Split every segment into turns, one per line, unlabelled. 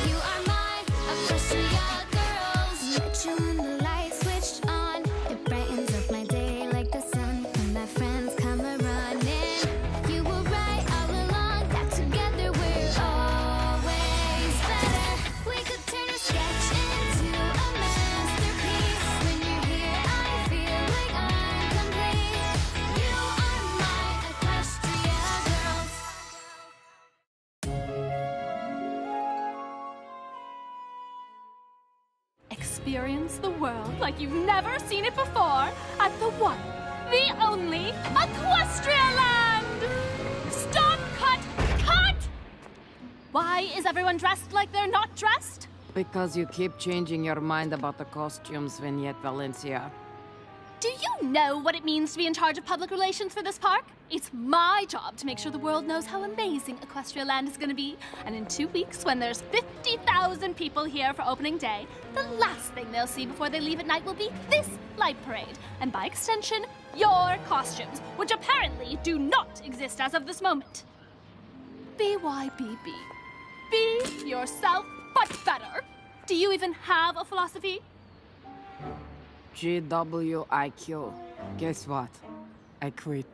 You are my Equestria girls. Met you when the light switched on. It brightens up my day like the sun when my friends come a-running. You were right all along, that together we're always better. We could turn a sketch into a masterpiece. When you're here, I feel like I'm complete. You are my Equestria girls.
Experience the world like you've never seen it before at the one, the only Equestria Land! Stop! Cut! Cut! Why is everyone dressed like they're not dressed?
Because you keep changing your mind about the costumes, Vignette Valencia.
Do you know what it means to be in charge of public relations for this park? It's my job to make sure the world knows how amazing Equestria Land is going to be. And in 2 weeks, when there's 50,000 people here for opening day, the last thing they'll see before they leave at night will be this light parade. And by extension, your costumes, which apparently do not exist as of this moment. BYBB. Be yourself, but better. Do you even have a philosophy?
GWIQ. Guess what? I quit.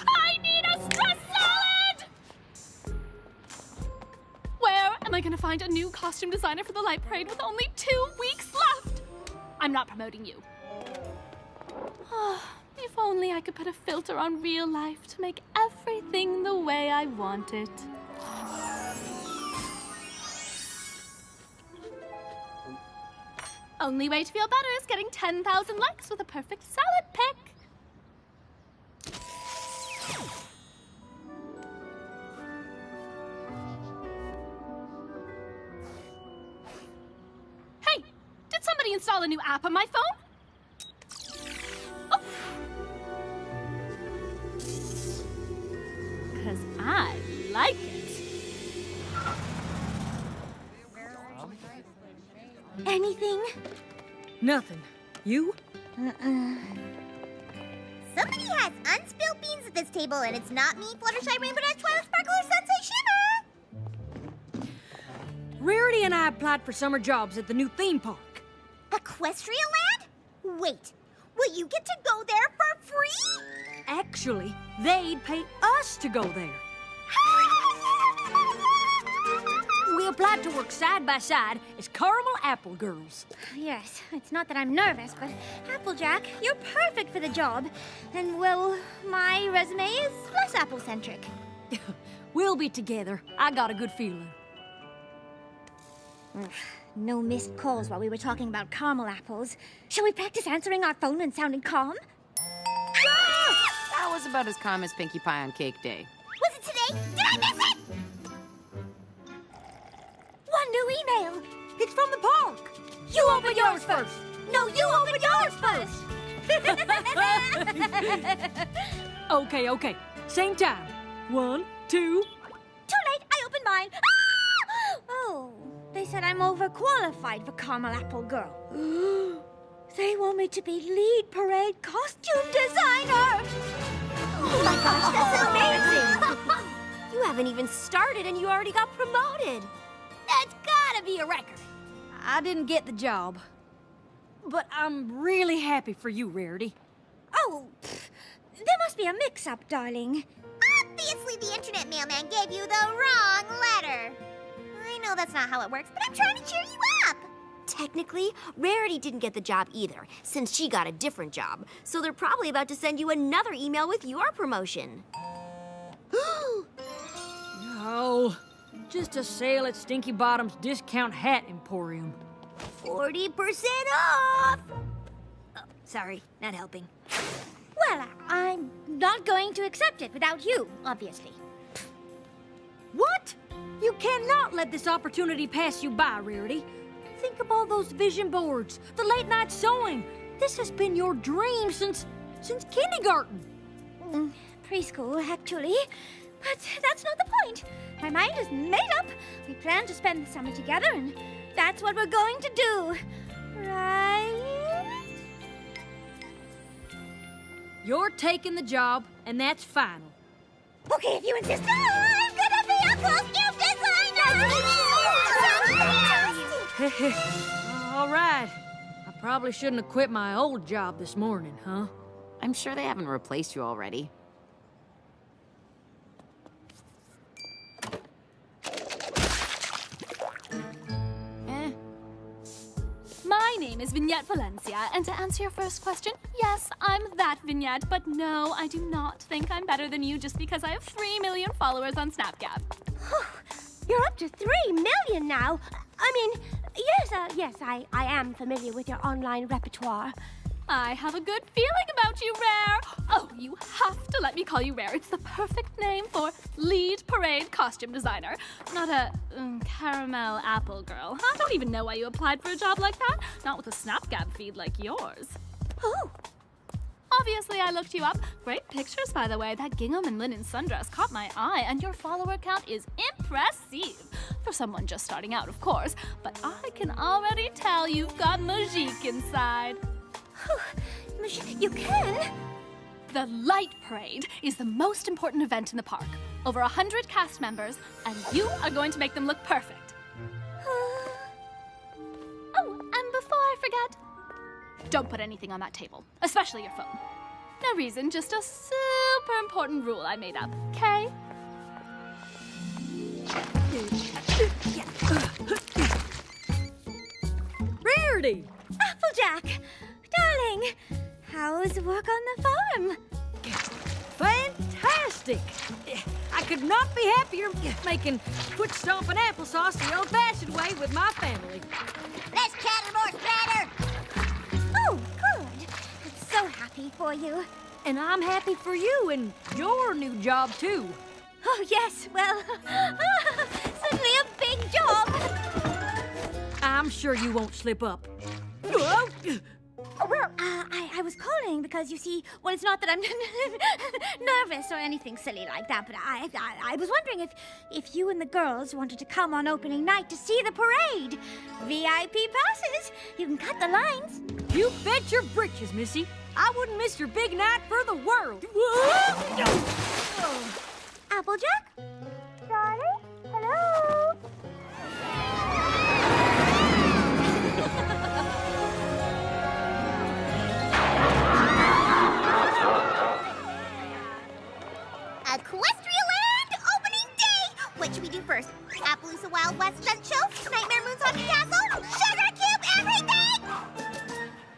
I need a stress salad! Where am I gonna find a new costume designer for the light parade with only 2 weeks left? I'm not promoting you. If only I could put a filter on real life to make everything the way I want it. Only way to feel better is getting 10,000 likes with a perfect salad pick. Hey, did somebody install a new app on my phone? Oh. 'Cause I like it.
Anything?
Nothing. You?
Somebody has unspilled beans at this table, and it's not me, Fluttershy, Rainbow Dash, Twilight Sparkle, or Sunset Shimmer!
Rarity and I applied for summer jobs at the new theme park.
Equestria Land? Wait, will you get to go there for free?
Actually, they'd pay us to go there. We applied to work side by side as caramel apple girls.
Yes, it's not that I'm nervous, but Applejack, you're perfect for the job. And, well, my resume is less apple-centric.
We'll be together. I got a good feeling.
No missed calls while we were talking about caramel apples. Shall we practice answering our phone and sounding calm?
That was about as calm as Pinkie Pie on Cake Day.
Was it today? Did I miss it? One new email.
It's from the park.
You open yours first. No, you open yours first.
Okay. Same time. 1, 2.
Too late. I opened mine. Ah! Oh, they said I'm overqualified for caramel apple girl. They want me to be lead parade costume designer.
Oh my gosh, that's amazing! You haven't even started and you already got promoted. That's gotta be a record.
I didn't get the job. But I'm really happy for you, Rarity.
Oh, there must be a mix-up, darling.
Obviously, the internet mailman gave you the wrong letter. I know that's not how it works, but I'm trying to cheer you up.
Technically, Rarity didn't get the job either, since she got a different job. So they're probably about to send you another email with your promotion.
No, just a sale at Stinky Bottom's Discount Hat Emporium.
40% off! Oh, sorry, not helping.
Well, I'm not going to accept it without you, obviously.
What? You cannot let this opportunity pass you by, Rarity. Think of all those vision boards, the late night sewing. This has been your dream since kindergarten.
Preschool, actually. But that's not the point. My mind is made up. We plan to spend the summer together, and that's what we're going to do. Right?
You're taking the job, and that's final.
Okay, if you insist. I'm gonna be a costume designer!
All right. I probably shouldn't have quit my old job this morning, huh?
I'm sure they haven't replaced you already.
My name is Vignette Valencia, and to answer your first question, yes, I'm that Vignette, but no, I do not think I'm better than you just because I have 3 million followers on Snapchat.
You're up to 3 million now. I mean, yes, I am familiar with your online repertoire.
I have a good feeling about you, Rare. Oh, you have to let me call you Rare. It's the perfect name for lead parade costume designer, not a caramel apple girl. I don't even know why you applied for a job like that. Not with a Snapgab feed like yours.
Oh,
Obviously, I looked you up. Great pictures, by the way. That gingham and linen sundress caught my eye, and your follower count is impressive. For someone just starting out, of course. But I can already tell you've got magique inside.
you can?
The Light Parade is the most important event in the park. Over 100 cast members, and you are going to make them look perfect. Oh, and before I forget, don't put anything on that table, especially your phone. No reason, just a super important rule I made up, okay?
Rarity!
Applejack! Darling! How's work on the farm?
Fantastic! I could not be happier making foot-stomping applesauce the old-fashioned way with my family.
Less chatter, more splatter!
Oh, good. I'm so happy for you.
And I'm happy for you and your new job, too.
Oh, yes, well, suddenly a big job.
I'm sure you won't slip up.
Well, I was calling because, you see, well, it's not that I'm nervous or anything silly like that, but I was wondering if you and the girls wanted to come on opening night to see the parade. VIP passes. You can cut the lines.
You bet your britches, Missy. I wouldn't miss your big night for the world.
Applejack? Darling? Hello?
Equestria Land opening day! What should we do first? Appaloosa Wild West Stunt Show? Nightmare Moon's Haunted Castle? Sugar Cube everything!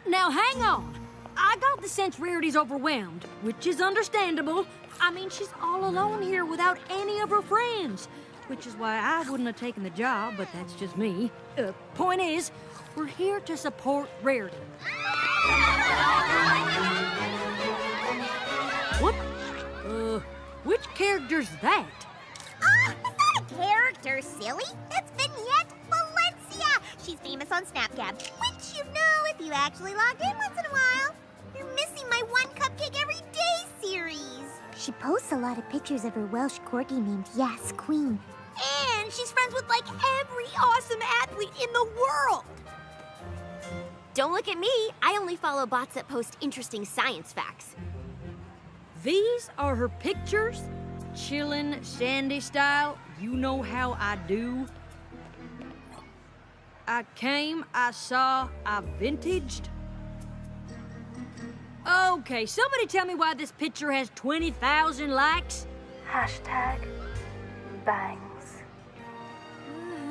Now, hang on. I got the sense Rarity's overwhelmed, which is understandable. I mean, she's all alone here without any of her friends, which is why I wouldn't have taken the job, but that's just me. Point is, we're here to support Rarity. What? Which character's that?
It's not a character, silly. It's Vignette Valencia. She's famous on Snapchat, which you know if you actually log in once in a while. You're missing my One Cupcake Every Day series.
She posts a lot of pictures of her Welsh corgi named Yes Queen.
And she's friends with like every awesome athlete in the world.
Don't look at me. I only follow bots that post interesting science facts.
These are her pictures? Chillin', Sandy style, you know how I do. I came, I saw, I vintaged. Okay, somebody tell me why this picture has 20,000 likes?
#bangs.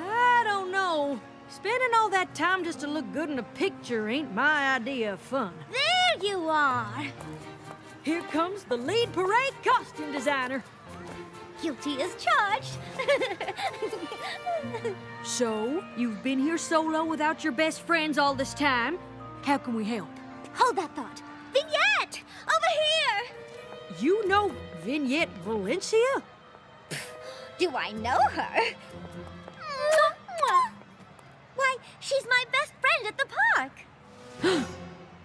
I don't know. Spending all that time just to look good in a picture ain't my idea of fun.
There you are.
Here comes the lead parade costume designer.
Guilty as charged.
So, you've been here solo without your best friends all this time. How can we help?
Hold that thought. Vignette! Over here!
You know Vignette Valencia?
Do I know her? Why, she's my best friend at the park.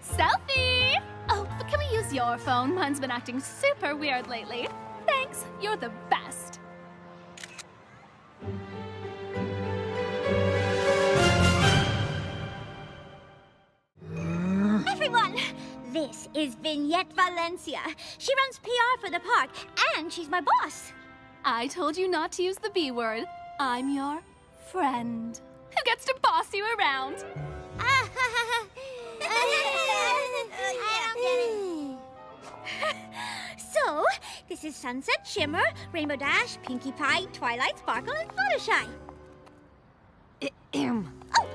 Selfie! Oh, but can we use your phone? Mine's been acting super weird lately. Thanks, you're the best.
Everyone, this is Vignette Valencia. She runs PR for the park, and she's my boss.
I told you not to use the B word. I'm your friend who gets to boss you around.
I don't get it.
So, this is Sunset Shimmer, Rainbow Dash, Pinkie Pie, Twilight Sparkle, and Fluttershy. Oh,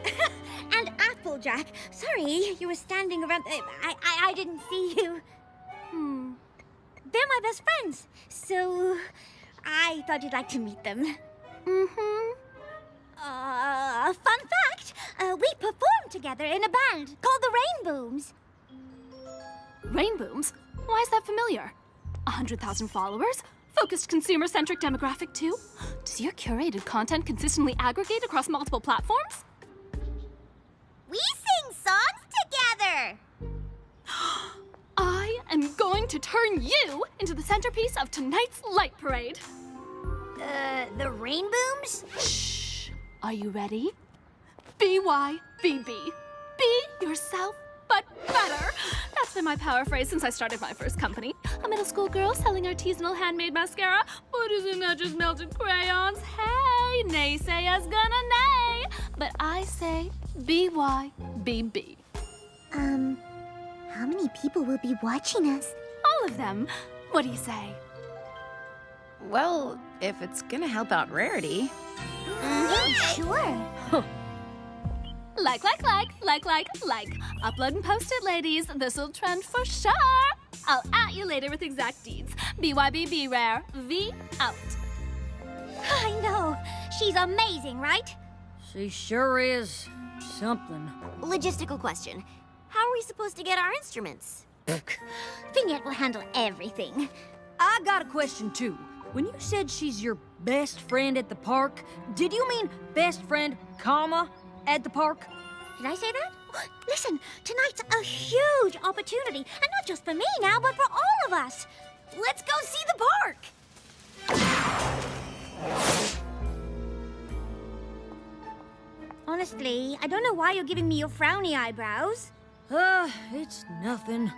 and Applejack. Sorry, you were standing around. I didn't see you. They're my best friends, so I thought you'd like to meet them. Fun fact, we performed together in a band called the Rainbooms.
Rainbooms? Why is that familiar? 100,000 followers? Focused consumer-centric demographic too? Does your curated content consistently aggregate across multiple platforms?
We sing songs together.
I am going to turn you into the centerpiece of tonight's light parade.
The Rainbooms?
Shh. Are you ready? BYBB. Be yourself, but better. That's been my power phrase since I started my first company. A middle school girl selling artisanal handmade mascara. But isn't that just melted crayons? Hey, naysayers gonna nay. But I say BYBB.
How many people will be watching us?
All of them. What do you say?
Well, if it's gonna help out Rarity.
Sure.
Like. Upload and post it, ladies. This'll trend for sure. I'll at you later with exact deeds. BYBB Rare. V out.
I know. She's amazing, right?
She sure is something.
Logistical question. How are we supposed to get our instruments?
Vignette will handle everything.
I got a question too. When you said she's your best friend at the park, did you mean best friend, comma, at the park?
Did I say that? Listen, tonight's a huge opportunity. And not just for me now, but for all of us. Let's go see the park. Honestly, I don't know why you're giving me your frowny eyebrows.
It's nothing.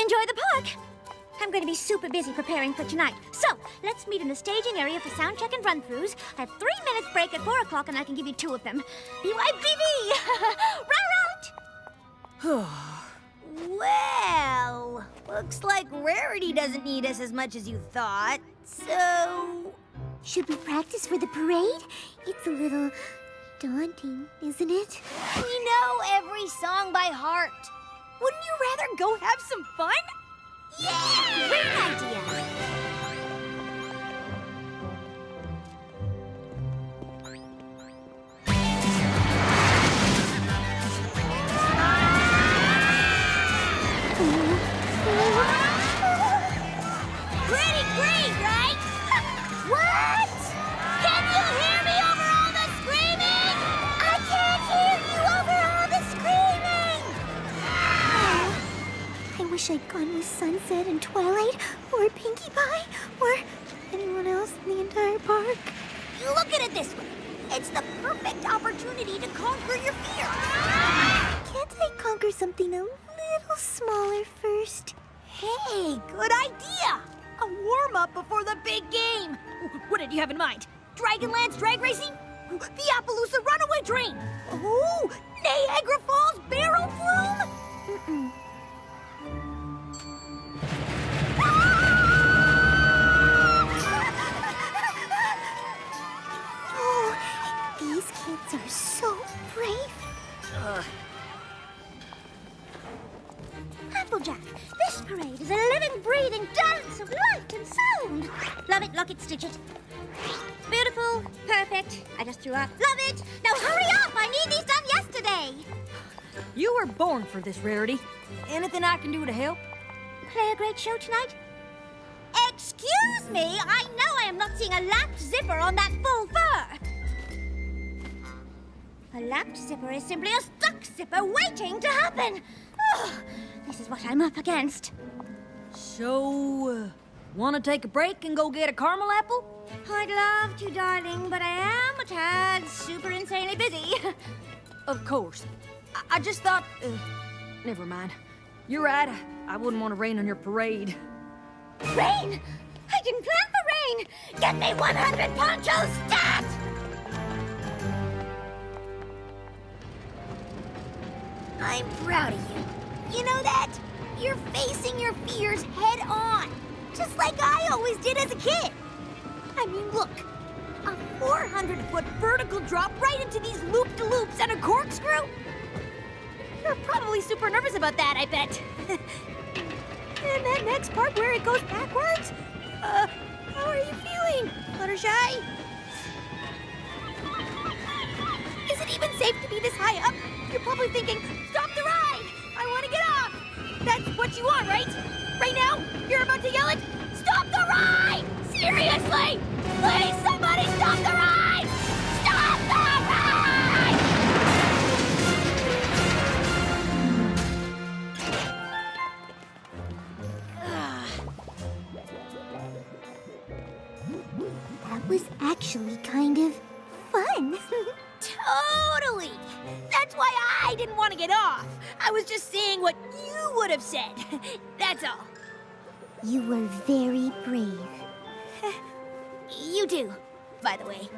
Enjoy the park. I'm going to be super busy preparing for tonight. So, let's meet in the staging area for sound check and run-throughs. I have 3 minutes break at 4 o'clock, and I can give you 2 of them. BYBB! Route!
Well, looks like Rarity doesn't need us as much as you thought, so...
Should we practice for the parade? It's a little daunting, isn't it?
We know every song by heart.
Wouldn't you rather go have some fun?
Yeah! Great idea!
Pretty great, right? What? Can you hear me over all the screaming? I can't hear you over all the screaming. I wish I'd gone with Sunset and Twilight, or Pinkie Pie, or anyone else in the entire park.
You look at it this way. It's the perfect opportunity to conquer your fear.
Can't I conquer something a little smaller first?
Hey, good idea! A warm-up before the big game.
What did you have in mind? Dragonland's drag racing? The Appaloosa Runaway Train?
Oh, Niagara Falls Barrel Flume?
Oh, these kids are so brave.
Applejack, this parade is a living, breathing dance of light and sound. Love it, lock it, stitch it. Beautiful, perfect. I just threw up. Love it. Now hurry up. I need these done yesterday.
You were born for this, Rarity. Anything I can do to help?
Play a great show tonight? Excuse me. I know I am not seeing a lapped zipper on that full fur. A lapped zipper is simply a stuck zipper waiting to happen. Oh, this is what I'm up against.
So, wanna take a break and go get a caramel apple?
I'd love to, darling, but I am a tad super insanely busy.
Of course. I just thought, Never mind. You're right. I wouldn't want to rain on your parade.
Rain! I didn't plan for rain! Get me 100 ponchos, stat!
I'm proud of you. You know that? You're facing your fears head on. Just like I always did as a kid. I mean, look. A 400-foot vertical drop right into these loop-de-loops and a corkscrew? You're probably super nervous about that, I bet. And that next part where it goes backwards? How are you feeling, Fluttershy? Is it even safe to be this high up? You're probably thinking, stop the ride! I want to get off! That's what you want, right? Right now, you're about to yell it, stop the ride! Seriously! Please, somebody stop the ride! Stop the ride! That was actually kind of fun. Totally! That's why I didn't want to get off. I was just saying what you would have said. That's all. You were very brave. You too, by the way.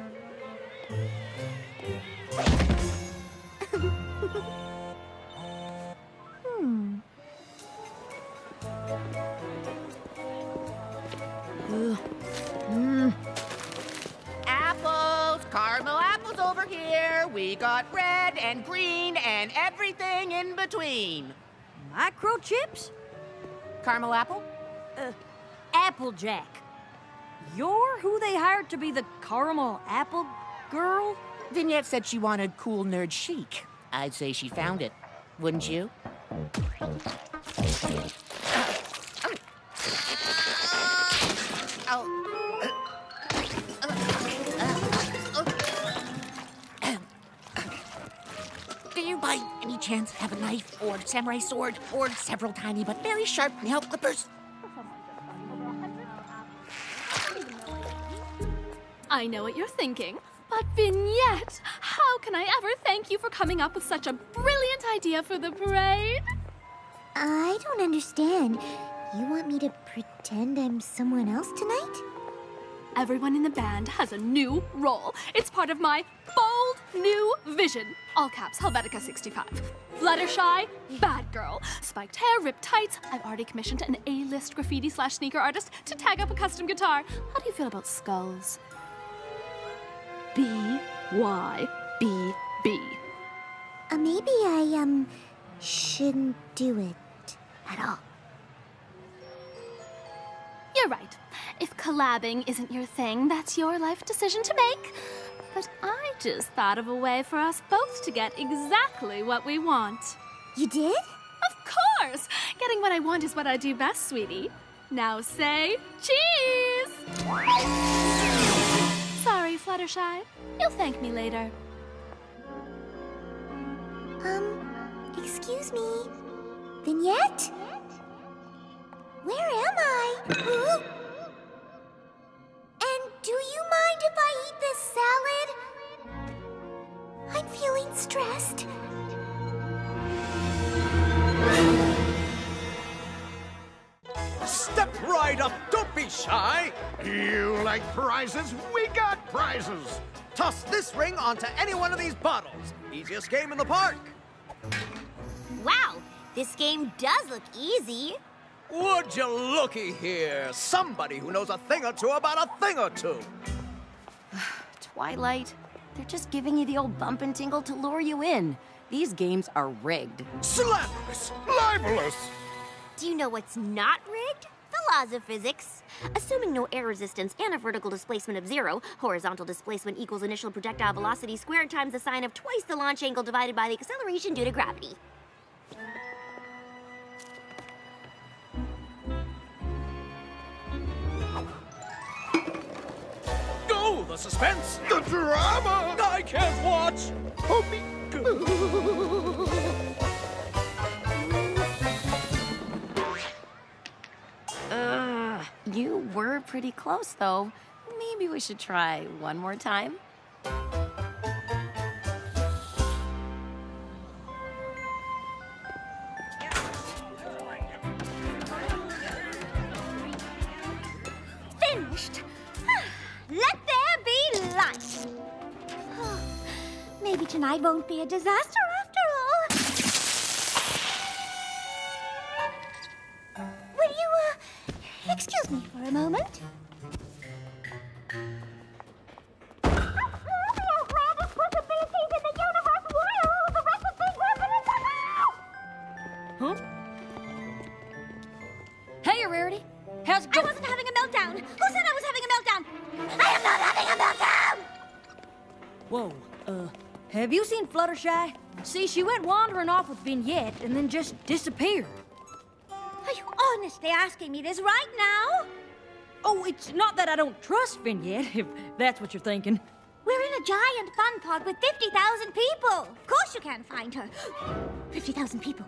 Apples, caramel apples over here. We got red and green and everything in between.
Microchips?
Caramel apple?
Applejack. You're who they hired to be the caramel apple girl?
Vignette said she wanted cool nerd chic. I'd say she found it. Wouldn't you? Do you by any chance have a knife or samurai sword or several tiny but very sharp nail clippers?
I know what you're thinking, but Vignette, how can I ever thank you for coming up with such a brilliant idea for the parade?
I don't understand. You want me to pretend I'm someone else tonight?
Everyone in the band has a new role. It's part of my bold new vision. All caps, Helvetica 65. Fluttershy, bad girl. Spiked hair, ripped tights. I've already commissioned an A-list graffiti/sneaker artist to tag up a custom guitar. How do you feel about skulls? B-Y-B-B.
Maybe I, shouldn't do it at all.
You're right. If collabing isn't your thing, that's your life decision to make. But I just thought of a way for us both to get exactly what we want.
You did?
Of course! Getting what I want is what I do best, sweetie. Now say cheese! Sorry, Fluttershy. You'll thank me later.
Excuse me. Vignette? Where am I? And do you mind if I eat this salad? I'm feeling stressed.
Step right up, don't be shy. You like prizes? We got prizes. Toss this ring onto any one of these bottles. Easiest game in the park.
Wow, this game does look easy.
Would you looky here? Somebody who knows a thing or two about a thing or two.
Twilight, they're just giving you the old bump and tingle to lure you in. These games are rigged.
Slanderous, libelous.
Do you know what's not rigged? The laws of physics. Assuming no air resistance and a vertical displacement of 0, horizontal displacement equals initial projectile velocity squared times the sine of twice the launch angle divided by the acceleration due to gravity.
Oh, the suspense, the drama. I can't watch. Oh, me.
You were pretty close, though. Maybe we should try one more time.
tonight won't be a disaster after all. Will you, excuse me for a moment?
Huh? Hey, Rarity. How's it
I
going?
wasn't having a meltdown. Who said I was having a meltdown? I am not having a meltdown!
Whoa, have you seen Fluttershy? See, she went wandering off with Vignette and then just disappeared.
Are you honestly asking me this right now?
Oh, it's not that I don't trust Vignette, if that's what you're thinking.
We're in a giant fun park with 50,000 people. Of course you can't find her. 50,000 people.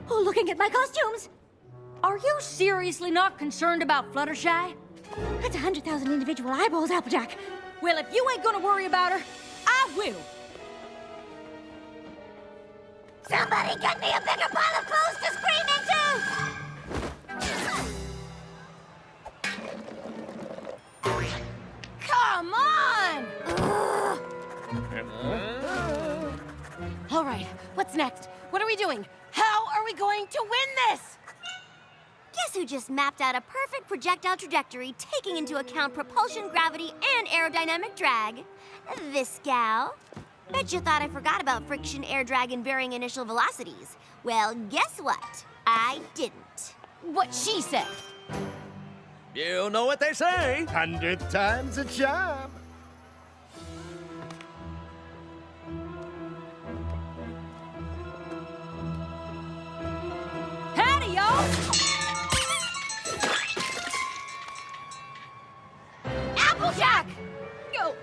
Oh, looking at my costumes.
Are you seriously not concerned about Fluttershy?
That's 100,000 individual eyeballs, Applejack.
Well, if you ain't gonna worry about her, I will.
Somebody get me a bigger pile of clothes to scream into!
Come on! All right, what's next? What are we doing? How are we going to win this?
Guess who just mapped out a perfect projectile trajectory taking into account propulsion, gravity, and aerodynamic drag? This gal. Bet you thought I forgot about friction, air drag, and varying initial velocities. Well, guess what? I didn't.
What she said.
You know what they say.
100 times a charm.
Howdy, y'all!
Applejack!
Oh,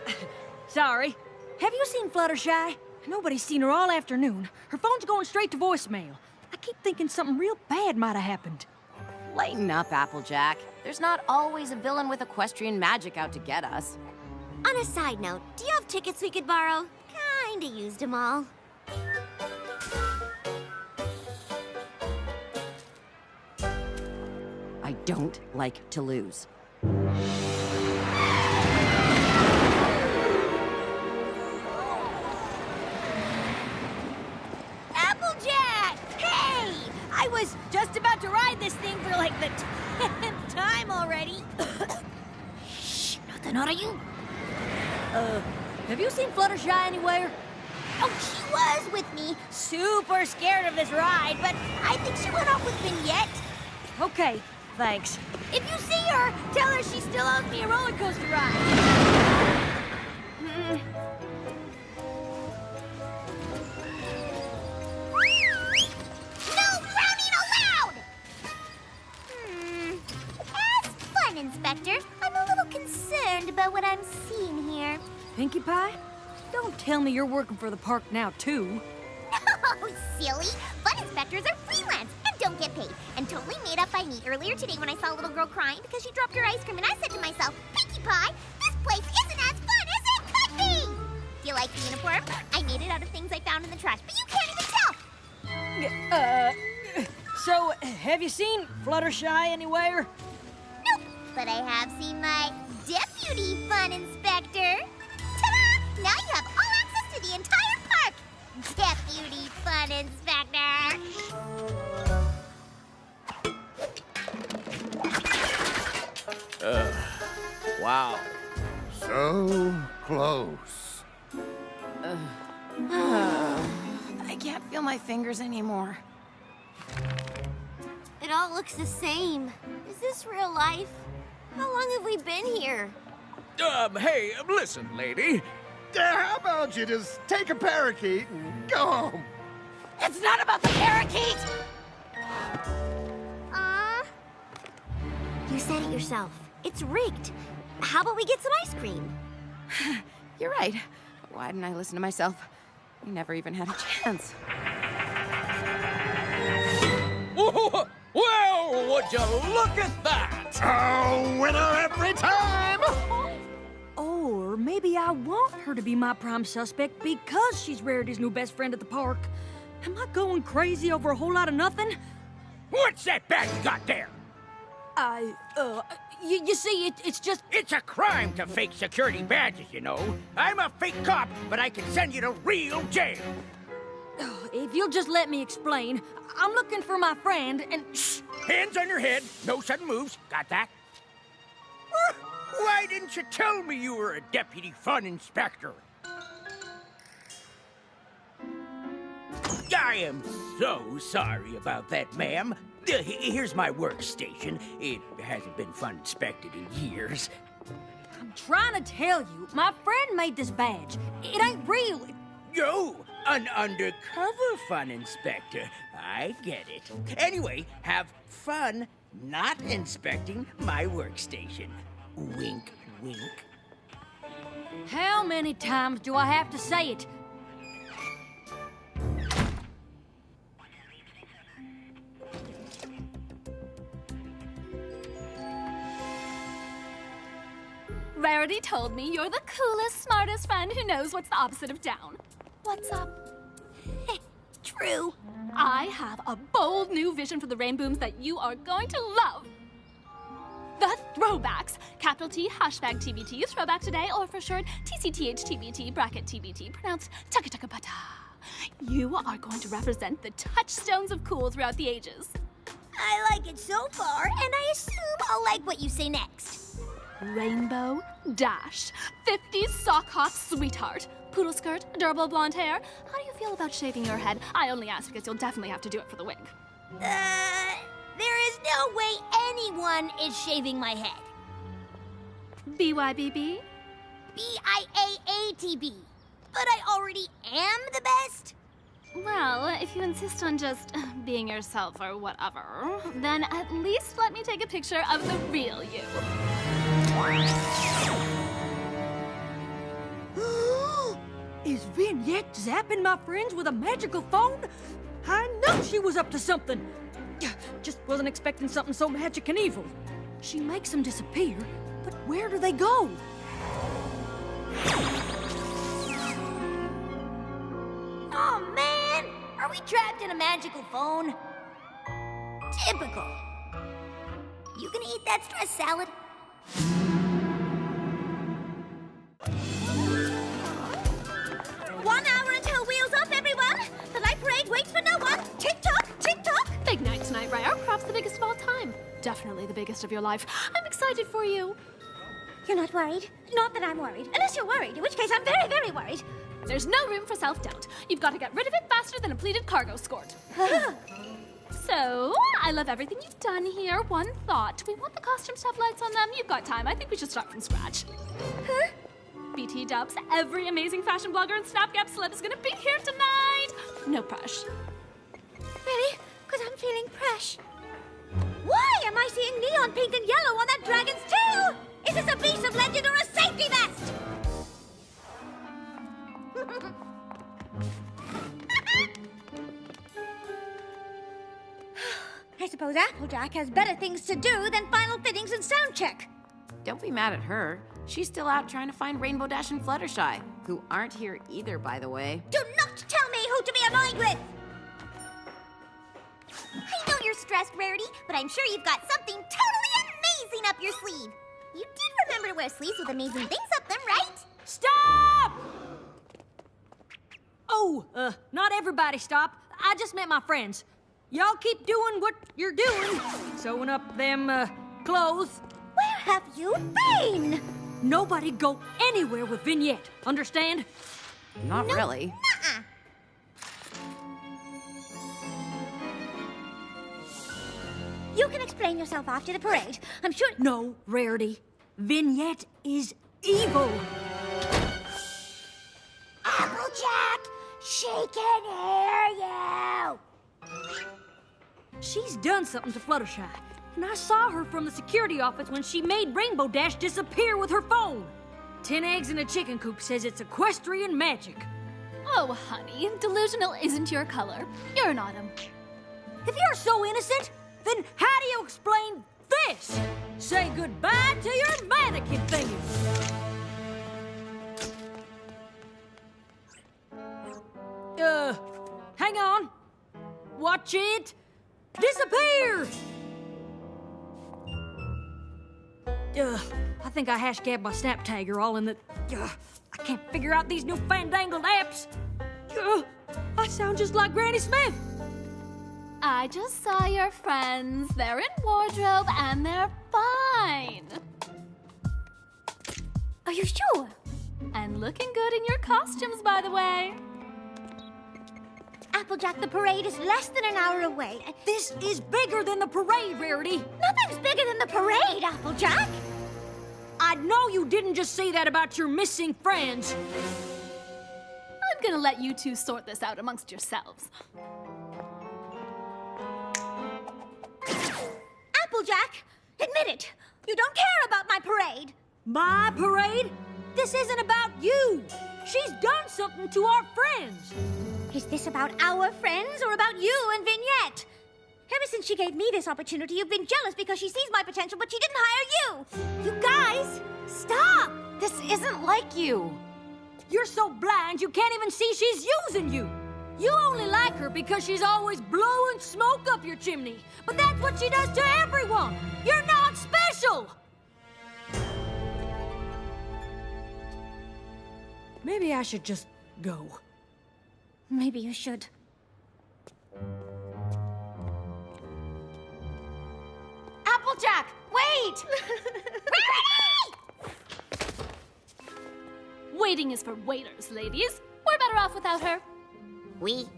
sorry. Have you seen Fluttershy? Nobody's seen her all afternoon. Her phone's going straight to voicemail. I keep thinking something real bad might have happened.
Lighten up, Applejack. There's not always a villain with equestrian magic out to get us.
On a side note, do you have tickets we could borrow? Kinda used them all.
I don't like to lose.
Applejack! Hey! I was just about to ride this thing for like the 10th time already. Shh, nothing out of you.
Have you seen Fluttershy anywhere?
Oh, she was with me. Super scared of this ride, but I think she went off with Vignette.
Okay, thanks.
If you see her, tell her she still owes me a roller coaster ride.
No frowning allowed! As fun inspector, I'm a little concerned about what I'm seeing here.
Pinkie Pie? Don't tell me you're working for the park now, too.
Oh, silly. Fun inspectors are freelance and don't get paid. And totally made up by me earlier today when I saw a little girl crying because she dropped her ice cream and I said to myself, Pinkie Pie, this place isn't as fun as it could be! Do you like the uniform? I made it out of things I found in the trash, but you can't even tell!
So, have you seen Fluttershy anywhere?
Nope, but I have seen my deputy fun inspector. Ta-da! Now you have all access to the entire park! Deputy fun inspector!
Wow.
So close.
I can't feel my fingers anymore.
It all looks the same. Is this real life? How long have we been here?
Hey, listen, lady.
How about you just take a parakeet and go home?
It's not about the parakeet!
You said it yourself. It's rigged. How about we get some ice cream?
You're right. Why didn't I listen to myself? We never even had a chance.
Whoa, well, would you look at that?
Oh, winner every time!
Or maybe I want her to be my prime suspect because she's Rarity's new best friend at the park. Am I going crazy over a whole lot of nothing?
What's that bag you got there?
You see, it's just...
It's a crime to fake security badges, you know. I'm a fake cop, but I can send you to real jail.
If you'll just let me explain, I'm looking for my friend, and...
Shh! Hands on your head, no sudden moves. Got that? Why didn't you tell me you were a deputy fun inspector? I am so sorry about that, ma'am. Here's my workstation. It hasn't been fun inspected in years.
I'm trying to tell you, my friend made this badge. It ain't real.
Yo, an undercover fun inspector. I get it. Anyway, have fun not inspecting my workstation. Wink, wink.
How many times do I have to say it?
Rarity told me you're the coolest, smartest friend who knows what's the opposite of down. What's up?
True.
I have a bold new vision for the Rainbooms that you are going to love. The throwbacks. Capital T, hashtag TBT, throwback today, or for short, TCTHTBT, bracket TBT, pronounced taka-taka-pata. You are going to represent the touchstones of cool throughout the ages.
I like it so far, and I assume I'll like what you say next.
Rainbow Dash, 50s sock hop sweetheart, poodle skirt, adorable blonde hair. How do you feel about shaving your head? I only ask because you'll definitely have to do it for the wig.
There is no way anyone is shaving my head.
BYBB?
BIAATB. But I already am the best.
Well, if you insist on just being yourself or whatever, then at least let me take a picture of the real you.
Is Vignette zapping my friends with a magical phone? I knew she was up to something. Just wasn't expecting something so magic and evil. She makes them disappear, but where do they go?
Oh, man! Are we trapped in a magical phone? Typical. You gonna eat that stress salad?
1 hour until wheels up, everyone! The light parade waits for no one! Tick-tock, tick-tock!
Big night tonight, Rare. Perhaps the biggest of all time. Definitely the biggest of your life. I'm excited for you.
You're not worried? Not that I'm worried. Unless you're worried, in which case I'm very, very worried.
There's no room for self-doubt. You've got to get rid of it faster than a pleated cargo skirt. So, I love everything you've done here. One thought. Do we want the costumes to have lights on them? You've got time. I think we should start from scratch.
Huh?
BT dubs, every amazing fashion blogger and Snapgap celeb is gonna be here tonight. No pressure.
Really? Because I'm feeling fresh. Why am I seeing neon pink and yellow on that dragon's tail? Is this a beast of legend or a safety vest? I suppose Applejack has better things to do than final fittings and sound check.
Don't be mad at her. She's still out trying to find Rainbow Dash and Fluttershy, who aren't here either, by the way.
Do not tell me who to be aligned with! I know you're stressed, Rarity, but I'm sure you've got something totally amazing up your sleeve. You did remember to wear sleeves with amazing things up them, right?
Stop! Oh, not everybody stop. I just met my friends. Y'all keep doing what you're doing. Sewing up them, clothes.
Where have you been?
Nobody go anywhere with Vignette, understand?
Not really.
Uh-uh.
You can explain yourself after the parade. I'm sure...
No, Rarity. Vignette is evil.
Applejack, she can hear you!
She's done something to Fluttershy. And I saw her from the security office when she made Rainbow Dash disappear with her phone. 10 eggs in a chicken coop says it's equestrian magic.
Oh, honey, delusional isn't your color. You're an autumn.
If you're so innocent, then how do you explain this? Say goodbye to your mannequin thingy. Hang on. Watch it disappear. I think I hash-gabbed my snap tagger all in the... I can't figure out these new fandangled apps. I sound just like Granny Smith.
I just saw your friends. They're in wardrobe and they're fine.
Are you sure?
And looking good in your costumes, by the way.
Applejack, the parade is less than an hour away.
This is bigger than the parade, Rarity.
Nothing's bigger than the parade, Applejack.
I know you didn't just say that about your missing friends.
I'm gonna let you two sort this out amongst yourselves.
Applejack, admit it. You don't care about my parade.
My parade? This isn't about you. She's done something to our friends.
Is this about our friends or about you and Vignette? Ever since she gave me this opportunity, you've been jealous because she sees my potential, but she didn't hire you.
You guys, stop! This isn't like you.
You're so blind you can't even see she's using you. You only like her because she's always blowing smoke up your chimney. But that's what she does to everyone. You're not special. Maybe I should just go.
Maybe you should.
Applejack, wait!
Waiting is for waiters, ladies. We're better off without her.
We?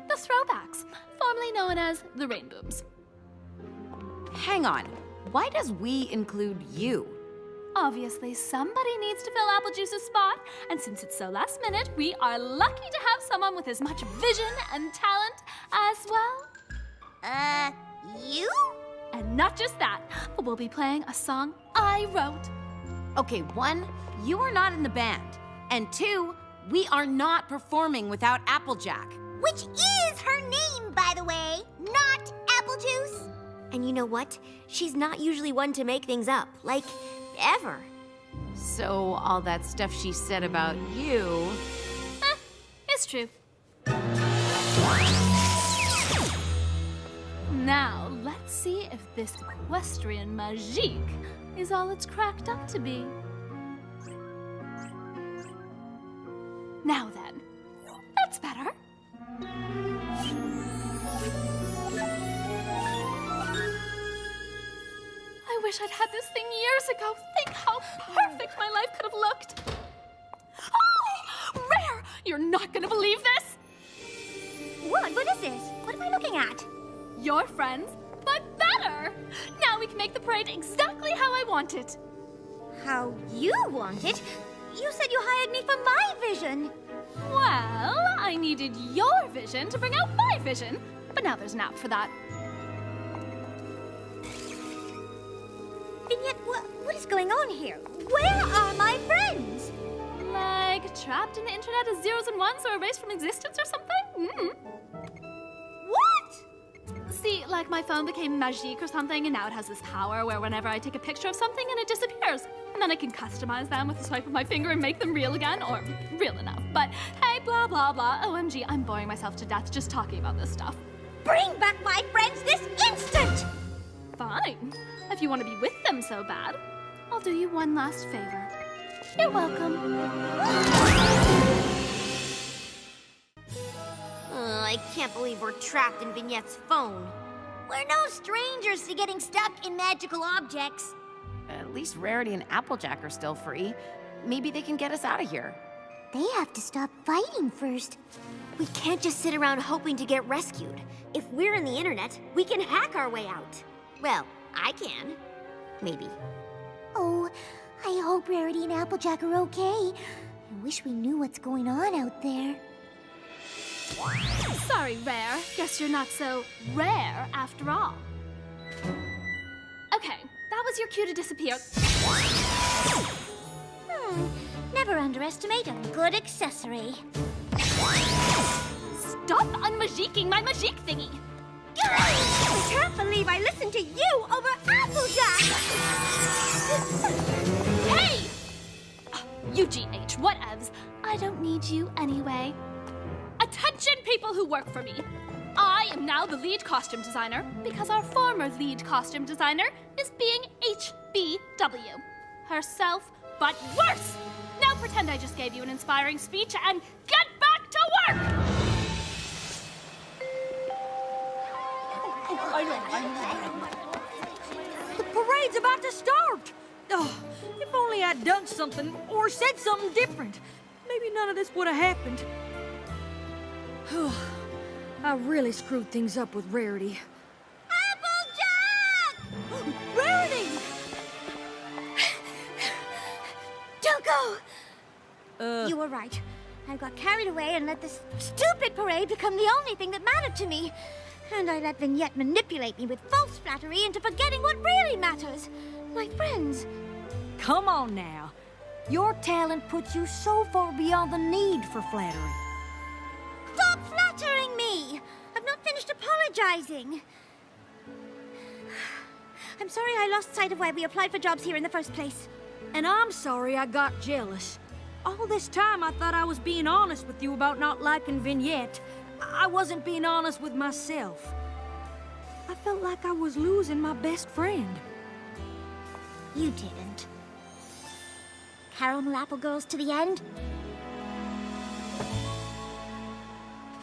The Throwbacks, formerly known as the Rainbooms.
Hang on. Why does we include you?
Obviously, somebody needs to fill Applejuice's spot, and since it's so last minute, we are lucky to have someone with as much vision and talent as well.
You?
And not just that, but we'll be playing a song I wrote.
Okay, 1, you are not in the band. And 2, we are not performing without Applejack.
Which is her name, by the way, not Applejuice.
And you know what? She's not usually one to make things up, like, ever.
So all that stuff she said about you...
It's true. Now, let's see if this equestrian magique is all it's cracked up to be. Now then, that's better. I wish I'd had this thing years ago. Think how perfect my life could have looked. Oh, Rare! You're not gonna believe this!
What? What is this? What am I looking at?
Your friends, but better! Now we can make the parade exactly how I want it.
How you want it? You said you hired me for my vision.
Well, I needed your vision to bring out my vision, but now there's an app for that.
Vignette, what is going on here? Where are my friends?
Like trapped in the internet as zeros and ones or erased from existence or something?
What?
See, like my phone became magique or something, and now it has this power where whenever I take a picture of something and it disappears. And then I can customize them with a swipe of my finger and make them real again, or real enough. But hey, blah, blah, blah. OMG, I'm boring myself to death just talking about this stuff.
Bring back my friends this instant!
Fine. If you want to be with them so bad, I'll do you one last favor. You're welcome.
I can't believe we're trapped in Vignette's phone.
We're no strangers to getting stuck in magical objects.
At least Rarity and Applejack are still free. Maybe they can get us out of here.
They have to stop fighting first.
We can't just sit around hoping to get rescued. If we're in the internet, we can hack our way out. Well, I can. Maybe.
Oh, I hope Rarity and Applejack are okay. I wish we knew what's going on out there.
Sorry, Rare. Guess you're not so rare after all. Okay, that was your cue to disappear.
Never underestimate a good accessory.
Stop unmagiquing my magique thingy!
I can't believe I listened to you over Applejack!
Hey! UGH, whatevs. I don't need you anyway. Attention, people who work for me. I am now the lead costume designer because our former lead costume designer is being HBW. Herself, but worse! Now pretend I just gave you an inspiring speech and get back to work!
The parade's about to start! Oh, if only I'd done something or said something different. Maybe none of this would have happened. I really screwed things up with Rarity.
Applejack!
Rarity!
Don't go! You were right. I got carried away and let this stupid parade become the only thing that mattered to me. And I let Vignette manipulate me with false flattery into forgetting what really matters. My friends.
Come on now. Your talent puts you so far beyond the need for flattery.
Stop flattering me! I've not finished apologizing. I'm sorry I lost sight of why we applied for jobs here in the first place.
And I'm sorry I got jealous. All this time I thought I was being honest with you about not liking Vignette. I wasn't being honest with myself. I felt like I was losing my best friend.
You didn't. Caramel Apple Girls to the end?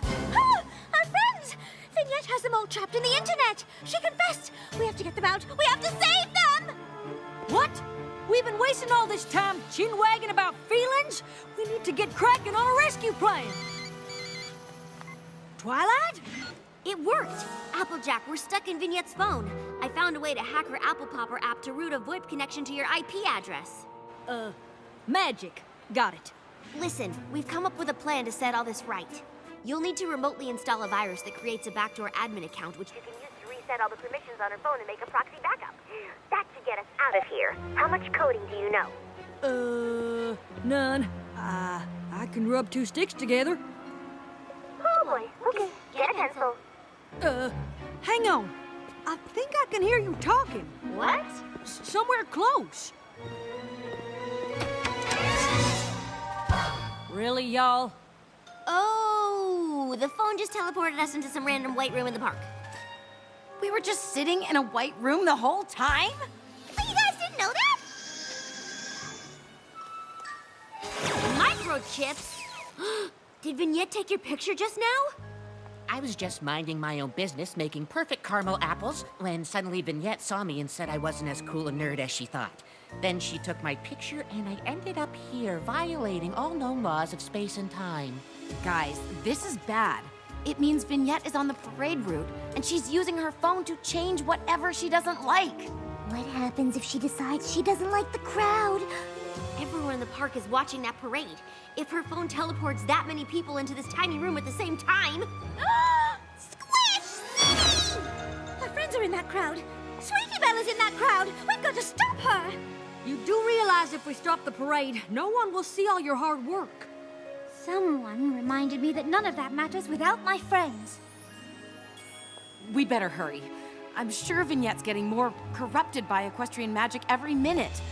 Ah! Our friends! Vignette has them all trapped in the internet! She confessed! We have to get them out! We have to save them!
What? We've been wasting all this time chin-wagging about feelings? We need to get cracking on a rescue plan! Twilight?
It worked! Applejack, we're stuck in Vignette's phone. I found a way to hack her Apple Popper app to route a VoIP connection to your IP address.
Magic. Got it.
Listen, we've come up with a plan to set all this right. You'll need to remotely install a virus that creates a backdoor admin account, which you can use to reset all the permissions on her phone and make a proxy backup. That should get us out of here. How much coding do you know?
None. I can rub two sticks together.
Oh boy, okay. Get a pencil.
Hang on. I think I can hear you talking.
What?
Somewhere close. Really, y'all?
Oh, the phone just teleported us into some random white room in the park.
We were just sitting in a white room the whole time?
But you guys didn't know that?
Microchips? Did Vignette take your picture just now?
I was just minding my own business, making perfect caramel apples, when suddenly Vignette saw me and said I wasn't as cool a nerd as she thought. Then she took my picture, and I ended up here, violating all known laws of space and time.
Guys, this is bad. It means Vignette is on the parade route, and she's using her phone to change whatever she doesn't like.
What happens if she decides she doesn't like the crowd?
Everyone in the park is watching that parade. If her phone teleports that many people into this tiny room at the same time...
Squish!
Our friends are in that crowd. Sweetie Belle is in that crowd. We've got to stop her.
You do realize if we stop the parade, no one will see all your hard work.
Someone reminded me that none of that matters without my friends.
We better hurry. I'm sure Vignette's getting more corrupted by equestrian magic every minute.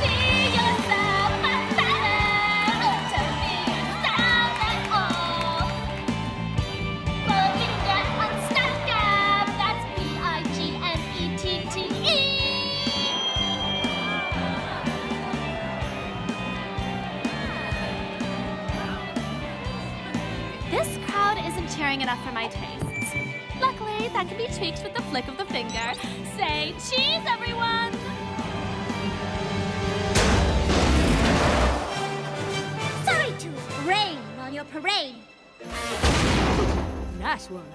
Be yourself and better to be yourself and all. Vignette on Snapchat, that's Vignette. This crowd isn't cheering enough for my tastes. Luckily, that can be tweaked with the flick of the finger. Say cheese, everyone!
Sorry to rain on your parade.
Nice one.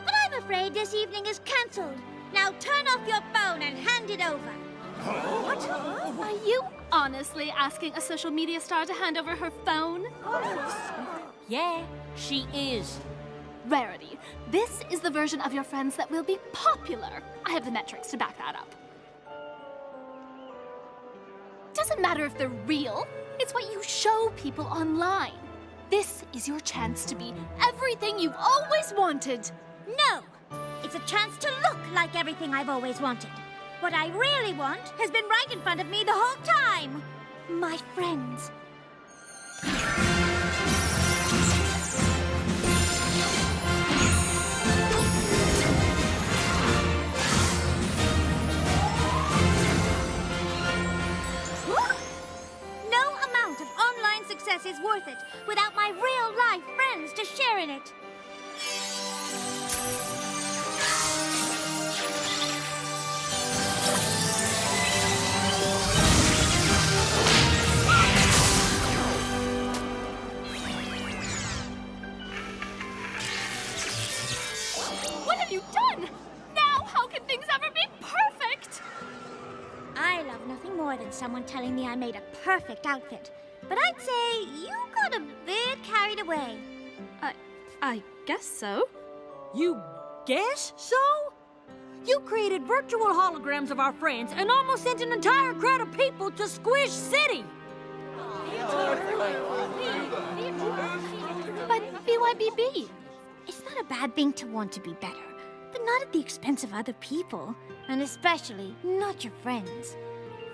But I'm afraid this evening is cancelled. Now turn off your phone and hand it over.
Are you honestly asking a social media star to hand over her phone?
Yeah, she is.
Rarity, this is the version of your friends that will be popular. I have the metrics to back that up. Doesn't matter if they're real, it's what you show people online. This is your chance to be everything you've always wanted.
No, it's a chance to look like everything I've always wanted. What I really want has been right in front of me the whole time. My friends.
have you done? Now, how can things ever be perfect?
I love nothing more than someone telling me I made a perfect outfit. But I'd say you got a bit carried away.
I guess so.
You guess so? You created virtual holograms of our friends and almost sent an entire crowd of people to Squish City.
But BYBB.
It's not a bad thing to want to be better, but not at the expense of other people. And especially not your friends.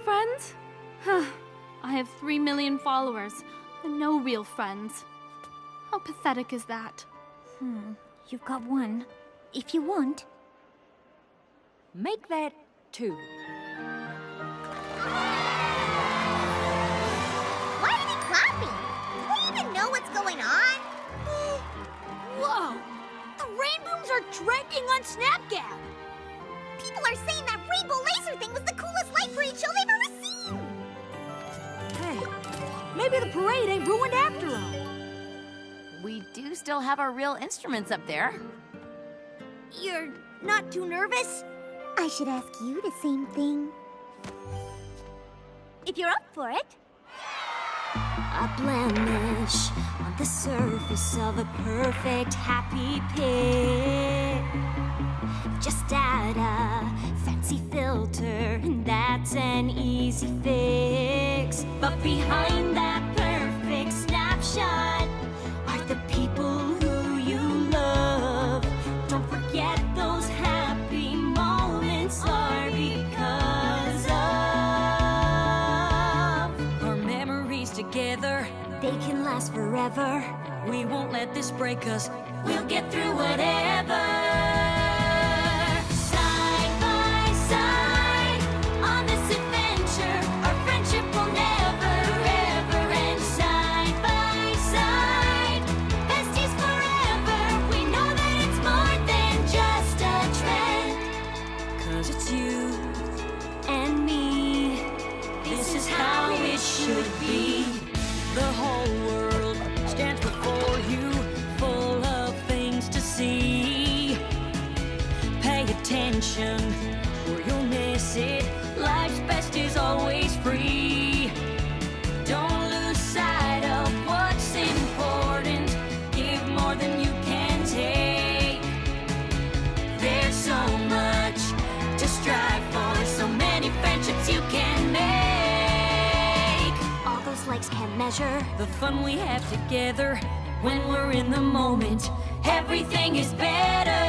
Friends? I have 3 million followers and no real friends. How pathetic is that?
You've got one. If you want.
Make that 2.
Why are they clapping? Do they even know what's going on?
Whoa! The rain booms are trending on Snapchat!
People are saying that rainbow laser thing was the coolest light parade show they've ever seen!
Hey, maybe the parade ain't ruined after all.
We do still have our real instruments up there.
You're not too nervous?
I should ask you the same thing.
If you're up for it.
A blemish on the surface of a perfect happy pic. Just add a fancy filter, and that's an easy fix. But behind that perfect snapshot are the people who you love. Don't forget those happy moments are because of
Our memories together,
they can last forever.
we won't let this break us.
We'll get through whatever. Side by side on this adventure, our friendship will never ever end. Side by side, besties forever. We know that it's more than just a trend.
'Cause it's you.
And me, this is how it should be.
The whole world stands before you, full of things to see. Pay attention, or you'll miss it. Life's best is always free. Don't lose sight of what's important. Give more than you can take. There's so much to strive for, so many friendships you can make.
All those likes can't measure.
The fun we have together when we're in the moment, everything is better.